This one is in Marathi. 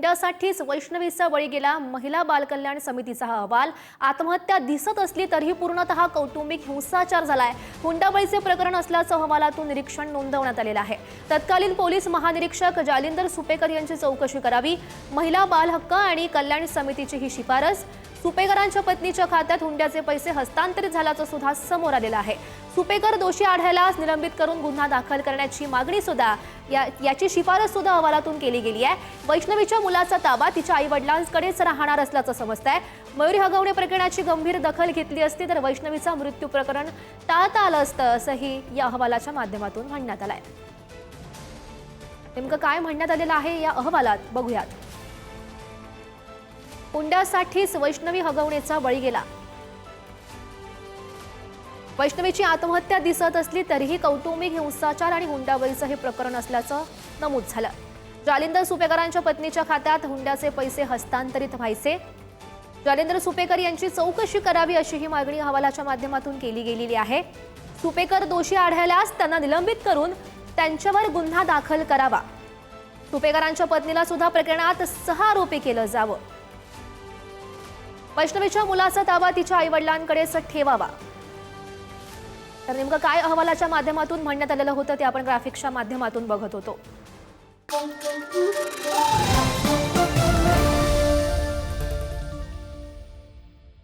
हुंड्यासाठीच वैष्णवीचा बळी गेला। महिला बाल कल्याण समितीचा हा अहवाल। आत्महत्या दिसत असली तरीही पूर्णतः कौटुंबिक हिंसाचार झालाय। हुंडाबळीचे प्रकरण असल्याचं अहवालातून निरीक्षण नोंदवण्यात आलेलं आहे। तत्कालीन पोलीस महानिरीक्षक जालिंदर सुपेकर यांची चौकशी करावी, महिला बाल हक्क आणि कल्याण समितीची ही शिफारस। सुपेकरांच्या पत्नीच्या खात्यात हुंड्याचे पैसे हस्तांतरित झाल्याचं सुद्धा समोर आलेलं आहे। सुपेकर दोषी आढळल्यास निलंबित करून गुन्हा दाखल करण्याची मागणी सुद्धा याची शिफारस सुद्धा अहवालातून केली गेली आहे। वैष्णवीच्या मुलाचा ताबा तिच्या आई-वडिलांकडेच राहणार असल्याचं समजतंय। मयुरी हगवणे प्रकरणाची गंभीर दखल घेतली असती तर वैष्णवीचा मृत्यू प्रकरण टाळता आलं असतं, असंही या अहवालाच्या माध्यमातून म्हणण्यात आलंय। नेमकं काय म्हणण्यात आलेलं आहे या अहवालात बघूयात। हुंड्यासाठीच वैष्णवी हगवणेचा बळी गेला। वैष्णवीची आत्महत्या दिसत असली तरीही कौटुंबिक हिंसाचार आणि हुंडाबळीचं हे प्रकरण असल्याचं नमूद झालं। जालिंदर सुपेकरांच्या पत्नीच्या खात्यात हुंड्याचे पैसे हस्तांतरित व्हायचे। जालिंदर सुपेकर यांची चौकशी करावी अशी ही मागणी अहवालाच्या माध्यमातून केली गेलेली आहे। सुपेकर दोषी आढळल्यास त्यांना निलंबित करून त्यांच्यावर गुन्हा दाखल करावा। सुपेकरांच्या पत्नीला सुद्धा प्रकरणात सहआरोपी केलं जावं। वैष्णवीच्या मुलाचा ताबा तिच्या आई-वडिलांकडेच ठेवावा। तर नेमकं काय अहवालाच्या माध्यमातून म्हणण्यात आलेलं होतं ते आपण ग्राफिक्सच्या माध्यमातून बघत होतो।